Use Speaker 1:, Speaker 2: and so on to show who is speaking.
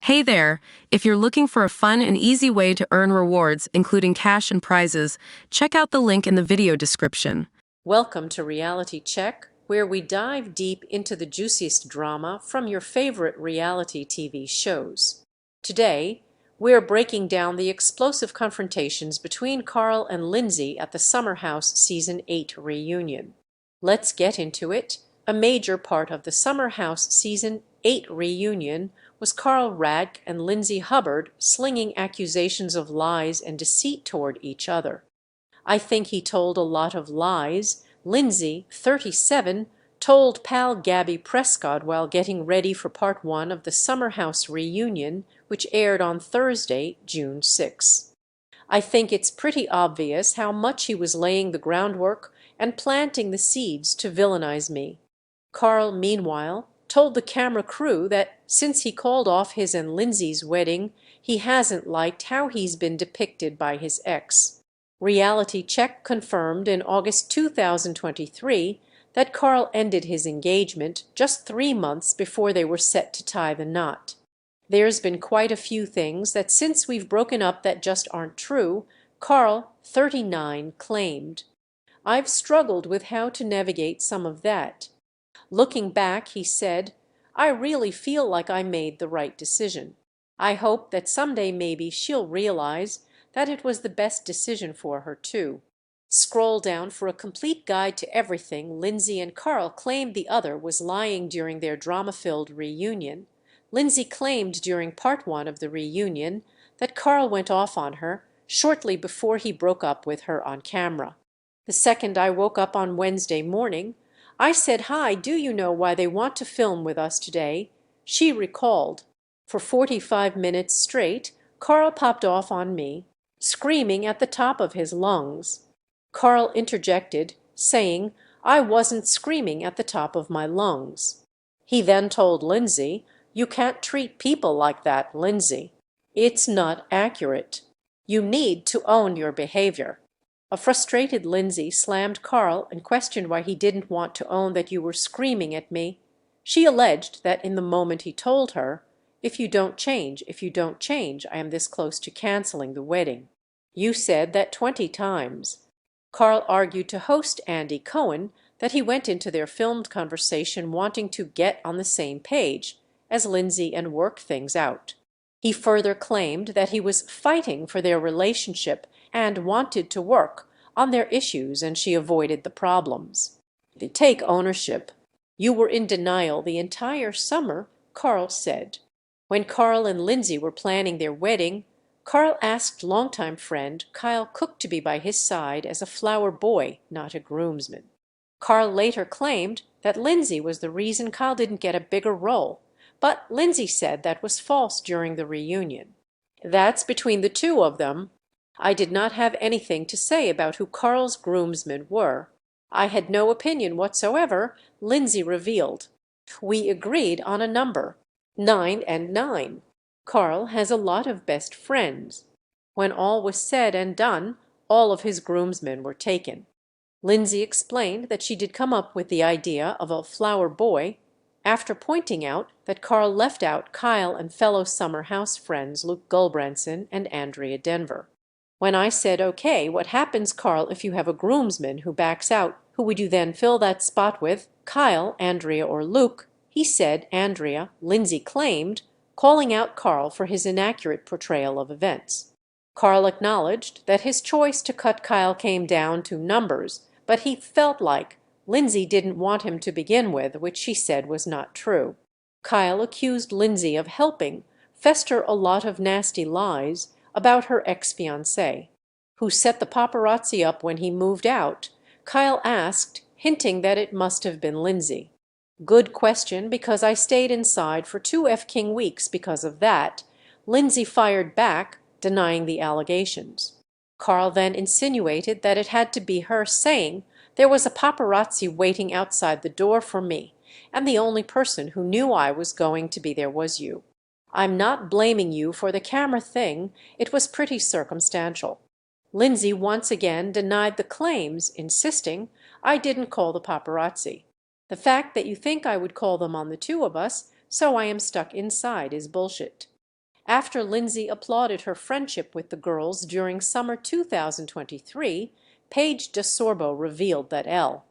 Speaker 1: Hey there! If you're looking for a fun and easy way to earn rewards, including cash and prizes, check out the link in the video description.
Speaker 2: Welcome to Reality Check, where we dive deep into the juiciest drama from your favorite reality TV shows. Today, we're breaking down the explosive confrontations between Carl and Lindsay at the Summer House Season 8 reunion. Let's get into it. A major part of the Summer House Season 8 reunion was Carl Radke and Lindsay Hubbard slinging accusations of lies and deceit toward each other. I think he told a lot of lies. Lindsay, 37, told pal Gabby Prescott while getting ready for part 1 of the Summer House reunion, which aired on Thursday, June 6. I think it's pretty obvious how much he was laying the groundwork and planting the seeds to villainize me. Carl, meanwhile, told the camera crew that since he called off his and Lindsay's wedding, he hasn't liked how he's been depicted by his ex. Reality Check confirmed in August 2023 that Carl ended his engagement just 3 months before they were set to tie the knot. There's been quite a few things that since we've broken up that just aren't true, Carl, 39, claimed. I've struggled with how to navigate some of that. Looking back, he said, I really feel like I made the right decision. I hope that someday maybe she'll realize that it was the best decision for her too. Scroll down for a complete guide to everything Lindsay and Carl claimed the other was lying during their drama-filled reunion. Lindsay claimed during part 1 of the reunion that Carl went off on her shortly before he broke up with her on camera. The second I woke up on Wednesday morning, I said, "Hi, do you know why they want to film with us today?" She recalled. For 45 minutes straight, Carl popped off on me, screaming at the top of his lungs. Carl interjected, saying, I wasn't screaming at the top of my lungs. He then told Lindsay, "You can't treat people like that, Lindsay. It's not accurate. You need to own your behavior." A frustrated Lindsay slammed Carl and questioned why he didn't want to own that you were screaming at me. She alleged that in the moment he told her, if you don't change, I am this close to canceling the wedding. You said that 20 times. Carl argued to host Andy Cohen that he went into their filmed conversation wanting to get on the same page as Lindsay and work things out. He further claimed that he was fighting for their relationship and wanted to work on their issues and she avoided the problems. Take ownership. You were in denial the entire summer, Carl said. When Carl and Lindsay were planning their wedding, Carl asked longtime friend Kyle Cook to be by his side as a flower boy, not a groomsman. Carl later claimed that Lindsay was the reason Kyle didn't get a bigger role, but Lindsay said that was false during the reunion. That's between the two of them. I did not have anything to say about who Carl's groomsmen were. I had no opinion whatsoever, Lindsay revealed. We agreed on a number, 9 and 9. Carl has a lot of best friends. When all was said and done, all of his groomsmen were taken. Lindsay explained that she did come up with the idea of a flower boy after pointing out that Carl left out Kyle and fellow Summer House friends Luke Gulbranson and Andrea Denver. When I said, okay, what happens, Carl, if you have a groomsman who backs out? Who would you then fill that spot with, Kyle, Andrea, or Luke? He said Andrea, Lindsay claimed, calling out Carl for his inaccurate portrayal of events. Carl acknowledged that his choice to cut Kyle came down to numbers, but he felt like Lindsay didn't want him to begin with, which she said was not true. Kyle accused Lindsay of helping fester a lot of nasty lies about her ex-fiancé, who set the paparazzi up when he moved out. Kyle asked, hinting that it must have been Lindsay. Good question, because I stayed inside for 2 F-King weeks because of that. Lindsay fired back, denying the allegations. Carl then insinuated that it had to be her, saying, there was a paparazzi waiting outside the door for me, and the only person who knew I was going to be there was you. I'm not blaming you for the camera thing, it was pretty circumstantial. Lindsay once again denied the claims, insisting I didn't call the paparazzi. The fact that you think I would call them on the two of us, so I am stuck inside, is bullshit. After Lindsay applauded her friendship with the girls during summer 2023, Paige DeSorbo revealed that Elle